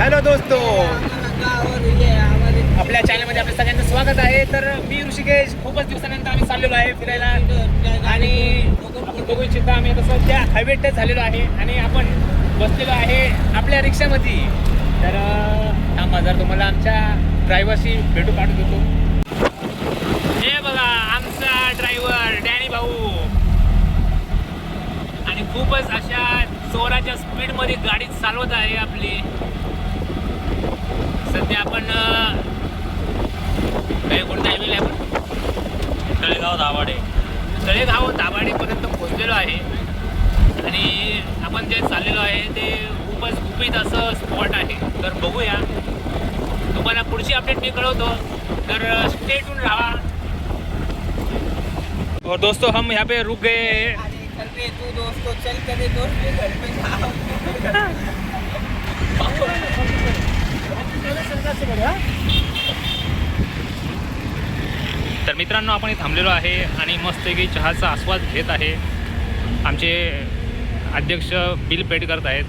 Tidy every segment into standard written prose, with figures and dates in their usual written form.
Hello दोस्तो, आपल्या चॅनलमध्ये आपल्या सगळ्यांचं स्वागत आहे. तर मी ऋषिकेश, खूपच दिवसानंतर आम्ही चाललेलो आहे फिरायला आणि आपण बघू इच्छिता आम्ही आता सध्या हायवे टच झालेलो आहे आणि आपण बसलेलो आहे आपल्या रिक्षामध्ये. तर थांबा, जर तुम्हाला आमच्या ड्रायव्हरशी भेटू पाठवत होतो. हे बघा आमचा ड्रायव्हर डॅनी भाऊ, आणि खूपच अशा जोराच्या स्पीडमध्ये गाडी चालवत आहे आपली. सध्या आपण कोणत्या हायवेला आहे? आपण तळेगाव दाभाडेपर्यंत पोहोचलेलो आहे आणि आपण जे चाललेलो आहे ते खूपच गुपित असं स्पॉट आहे. तर बघूया, तुम्हाला पुढची अपडेट मी कळवतो, तर स्टे ट्यून राहा. और दोस्तों, हम यहाँ पे रुक गए. तू दोस्तों चल करे दोस्त के घर पे तर मित्रांनो, आपण इथे थांबलेलो आहे आणि मस्तपैकी चहाचा आस्वाद घेत आहे. आमचे अध्यक्ष बिल पेड करत आहेत.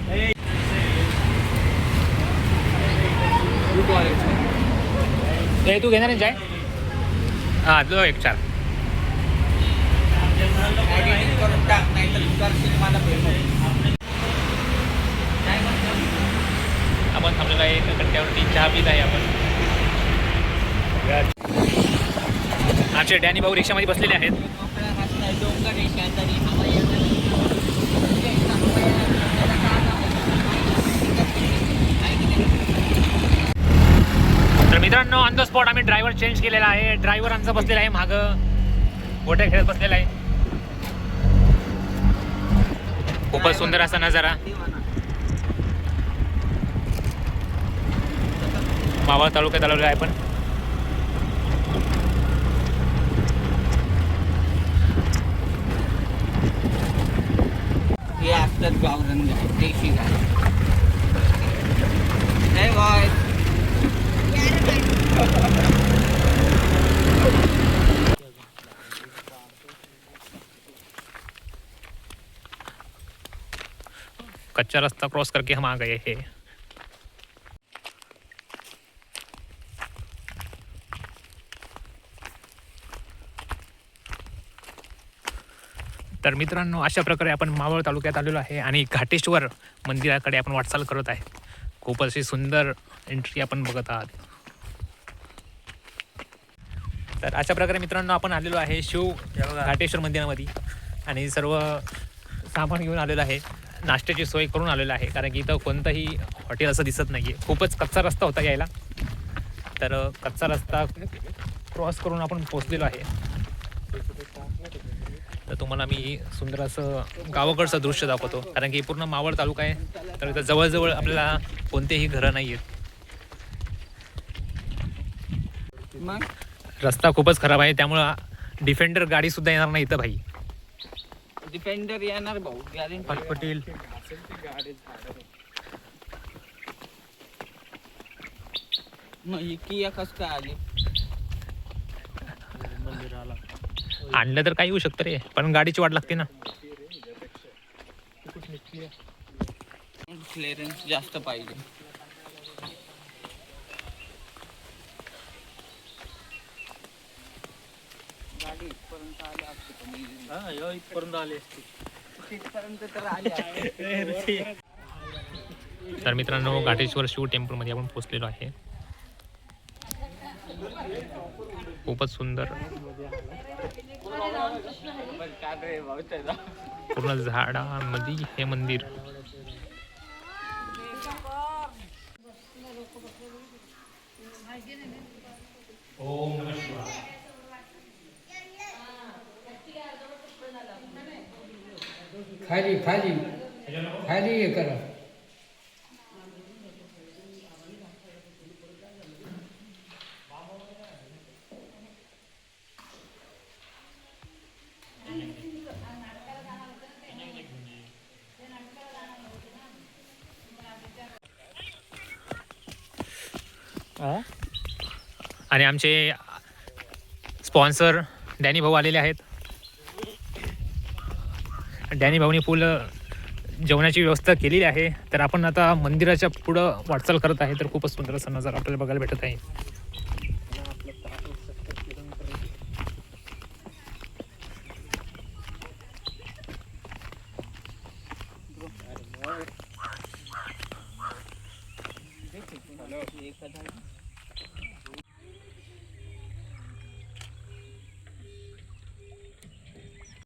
तू घेणार आहे चाय? हां, तो एक चार. करून टाक, नाही तर करशील मला आपण थांबलेलो आहे एका कट्ट्यावरती, चहा पित आहे आपण. आमचे डॅनी भाऊ रिक्षामध्ये बसलेले आहेत. तर मित्रांनो, ऑन द स्पॉट आम्ही ड्रायव्हर चेंज केलेला आहे. ड्रायव्हर आमचा बसलेला आहे मागं, गोट्या खेळत बसलेला आहे. खूपच सुंदर असा नजारा. मावळ तालुक्यात आलेलो आहे आपण. हे असतात गावरान गाय, देशी गाय. नाही बॉय, कच्चा रास्ता क्रॉस करके हम आ गए हैं. तर मित्रांनो, अशा प्रकारे आपण मावळ तालुक्यात आलेलो आहे आणि घाटेश्वर मंदिराकडे आपण वाटचाल करत आहे. खूप अशी सुंदर एंट्री आपण बघत आहात. तर अशा प्रकारे मित्रांनो, आपण आलेलो आहे शिव घाटेश्वर मंदिरामध्ये आणि सर्व सामान घेऊन आलेलं आहे. नाश्त्याची सोय करून आलेलं आहे, कारण की इथं कोणतंही हॉटेल असं दिसत नाही आहे. खूपच कच्चा रस्ता होता यायला, तर कच्चा रस्ता क्रॉस करून आपण पोचलेलो आहे. तर तुम्हाला मी सुंदर असं गावाकडचं दृश्य दाखवतो, कारण की पूर्ण मावळ तालुका आहे. तर इथं जवळजवळ आपल्याला कोणतेही घरं नाही आहेत. मग रस्ता खूपच खराब आहे, त्यामुळं डिफेंडर गाडीसुद्धा येणार नाही इथं भाई. डिफेंडर येणार भाऊ, पटेल. मग ही किया कस काय आली? आणलं तर काही होऊ शकतं रे, पण गाडीची वाट लागते ना. क्लिअरन्स जास्त पाहिजे. गाडी इथपर्यंत आली असते, इथपर्यंत आली असते, तिथपर्यंत तर आली. तर मित्रांनो, घाटेश्वर शिव टेम्पलमध्ये आपण पोचलेलो आहे. खूपच सुंदर, पूर्ण झाडामध्ये हे मंदिर. ओम नमः शिवाय. खाली खाली खाली हे करा. आणि आमचे स्पॉन्सर डॅनी भाऊ आलेले आहेत. डॅनी भाऊनी फुल जेवणाची व्यवस्था केलेली आहे. तर आपण आता मंदिराच्या पुढं वाटचाल करत आहे. तर खूपच सुंदर असा नजारा आपल्याला बघायला भेटत आहे.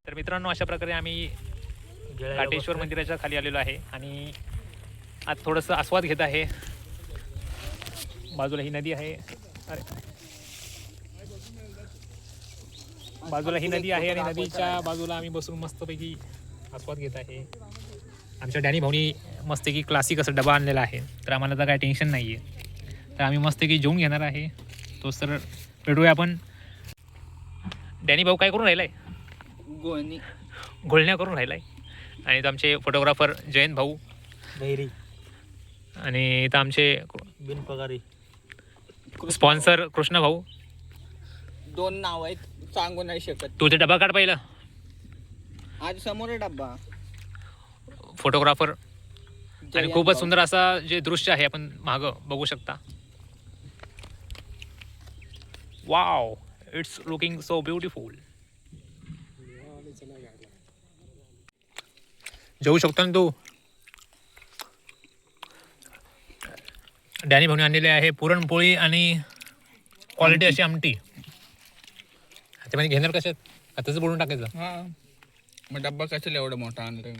तर मित्रांनो, अशा प्रकारे आम्ही काटेश्वर मंदिराच्या खाली आलेलो आहे आणि आज थोडंसं आस्वाद घेत आहे. बाजूला ही नदी आहे. अरे, बाजूला ही नदी आहे आणि नदीच्या बाजूला आम्ही बसून मस्तपैकी आस्वाद घेत आहे. आमच्या डॅनी भाऊनी मस्तपैकी क्लासिक असं डबा आणलेला आहे. तर आम्हाला तर काय टेन्शन नाही आहे. तर आम्ही मस्तपैकी जेवून घेणार आहे. तो सर भेटूया आपण. डॅनी भाऊ काय करून राहिलाय? घोळण्या करून राहिलाय. आणि इथं आमचे फोटोग्राफर जयंत भाऊ गैरी आणि इथं आमचे बिनपगारी स्पॉन्सर कृष्ण भाऊ. 2 नाव आहेत, सांगू नाही शकत. तू ते डबा काढ पहिला. आज समोर आहे डब्बा. फोटोग्राफर. आणि खूपच सुंदर असा जे दृश्य आहे आपण मागं बघू शकता. Wow, it's looking so beautiful. जेवू शकतो ना तू. डॅनी भाऊने आणलेले आहे पुरणपोळी आणि क्वालिटी अशी आमटी. ते म्हणजे घेणार कशात? आताच बोलून टाकायचं. हा, मग डब्बा कशाला एवढा मोठा आणला?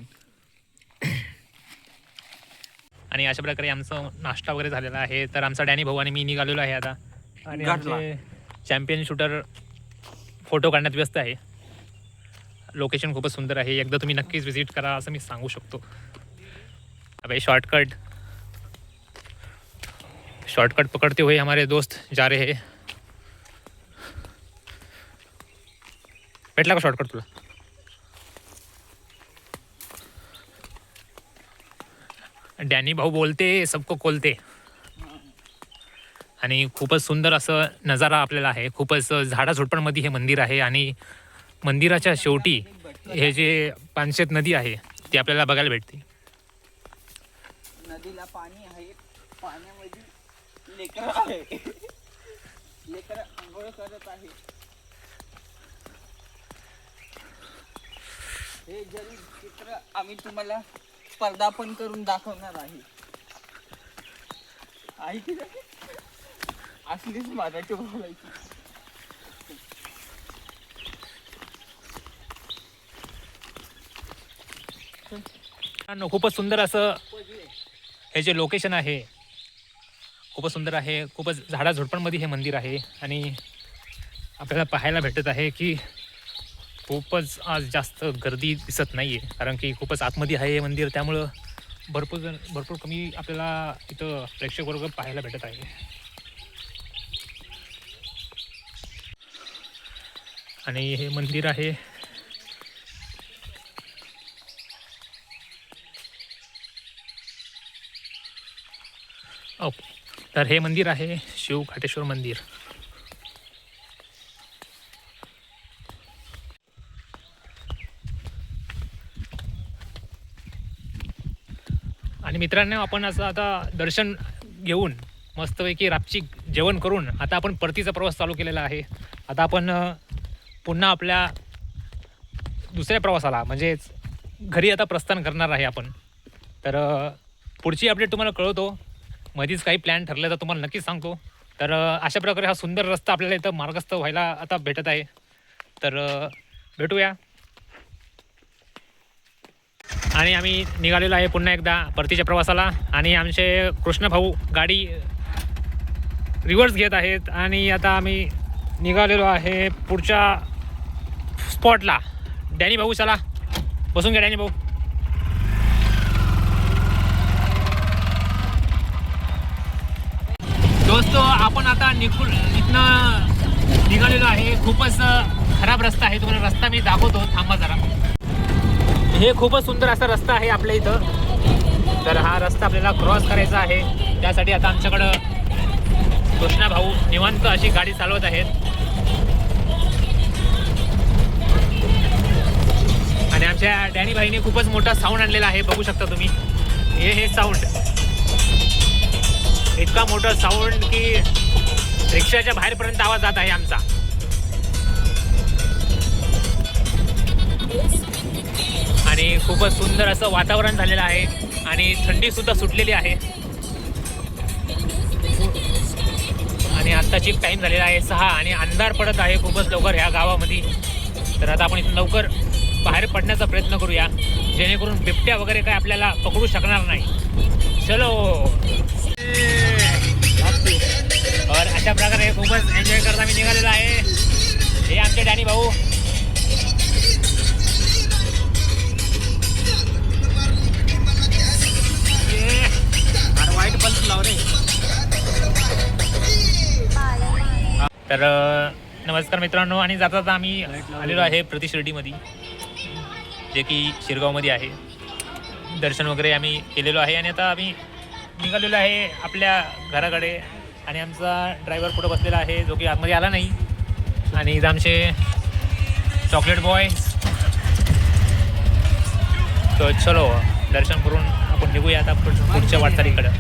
आणि अशा प्रकारे आमचं नाश्ता वगैरे झालेला आहे. तर आमचा डॅनी भाऊ आणि मी निघालेलो आहे आता. आणि आमचे चॅम्पियन शूटर फोटो काढण्यात व्यस्त आहे. लोकेशन खूपच सुंदर आहे. एकदा तुम्ही नक्कीच विजिट करा असं मी सांगू शकतो. अबे शॉर्टकट पकड़ते हुए हमारे दोस्त जा रहे हैं. भेटला का शॉर्टकट तुला? डॅनी भाऊ बोलते सबको खोलते. आणि खूपच सुंदर असं नजारा आपल्याला आहे. खूपच झाडाझुडपांमध्ये हे मंदिर आहे आणि मंदिराच्या शेवटी हे जे पानशेत नदी आहे ती आपल्याला बघायला भेटते. नदीला पाणी आहे, पाण्यामध्ये लेकर आहे. लेकर आंघोळ करत आहे. हे जरी चित्र आम्ही तुम्हाला पदार्पण करून दाखवणार आहे. आहे की नाही? असलीच मराठी बोलायची. खूपच सुंदर असं हे जे लोकेशन आहे खूपच सुंदर आहे. खूपच झाडाझुडपांमध्ये हे मंदिर आहे आणि आपल्याला पाहायला भेटत आहे की खूपच आज जास्त गर्दी दिसत नाही आहे. कारण की खूपच आतमध्ये आहे हे मंदिर. त्यामुळं भरपूर कमी आपल्याला इथं प्रेक्षक वर्ग पाहायला भेटत आहे. आणि हे मंदिर आहे ओके. तर हे मंदिर आहे शिव घाटेश्वर मंदिर. आणि मित्रांनो, आपण असं आता दर्शन घेऊन मस्तपैकी रापची जेवण करून आता आपण परतीचा प्रवास चालू केलेला आहे. आता आपण पुन्हा आपल्या दुसऱ्या प्रवासाला म्हणजेच घरी आता प्रस्थान करणार आहे आपण. तर पुढची अपडेट तुम्हाला कळवतो. मध्येच काही प्लॅन ठरले तर तुम्हाला नक्कीच सांगतो. तर अशा प्रकारे हा सुंदर रस्ता आपल्याला इथं मार्गस्थ व्हायला आता भेटत आहे. तर भेटूया. आणि आम्ही निघालेलो आहे पुन्हा एकदा परतीच्या प्रवासाला. आणि आमचे कृष्ण भाऊ गाडी रिव्हर्स घेत आहेत आणि आता आम्ही निघालेलो आहे पुढच्या स्पॉटला. डॅनी भाऊ चला बसून घ्या. डॅनी भाऊ दोस्तो, आपण आता इथनं निघालेलो आहे. खूपच खराब रस्ता आहे. तुम्हाला रस्ता मी दाखवतो, थांबा जरा. हे खूपच सुंदर असा रस्ता आहे आपल्या इथं. तर हा रस्ता आपल्याला क्रॉस करायचा आहे. त्यासाठी आता आमच्याकडं कृष्णा भाऊ निवांत अशी गाडी चालवत आहेत. आणि आमच्या डॅनी भाईने खूपच मोठा साऊंड आणलेला आहे, बघू शकता तुम्ही. हे साऊंड इतका मोठा साऊंड की रिक्षाच्या बाहेरपर्यंत आवाज जात आहे आमचा. आणि खूपच सुंदर असं वातावरण झालेलं आहे आणि थंडी सुद्धा सुटलेली आहे. आणि आत्ताची टाईम झालेला आहे 6 आणि अंधार पडत आहे खूपच लवकर ह्या गावामध्ये. तर आता आपण इथून लवकर बाहेर पडण्याचा प्रयत्न करूया, जेणेकरून बिबट्या वगैरे काय आपल्याला पकडू शकणार नाही. चलो. और अशा प्रकारे खूपच एन्जॉय करता मी निघालेलो आहे. हे आमचे डॅनी भाऊ. वाईट बल्ब लाव रे. तर नमस्कार मित्रांनो, आणि जाता जाता आम्ही आलेलो आहे प्रति शिर्डीमध्ये, जे की शिरगावमध्ये आहे. दर्शन वगैरे आम्ही केलेलो आहे आणि आता आम्ही निघालेलो आहे आपल्या घराकडे. आणि आमचा ड्रायव्हर पुढे बसलेला आहे, जो की आतमध्ये आला नाही. आणि इथं आमचे चॉकलेट बॉय. तर चलो, दर्शन करून आपण निघूया आता पुढच्या वाटचालीकडं.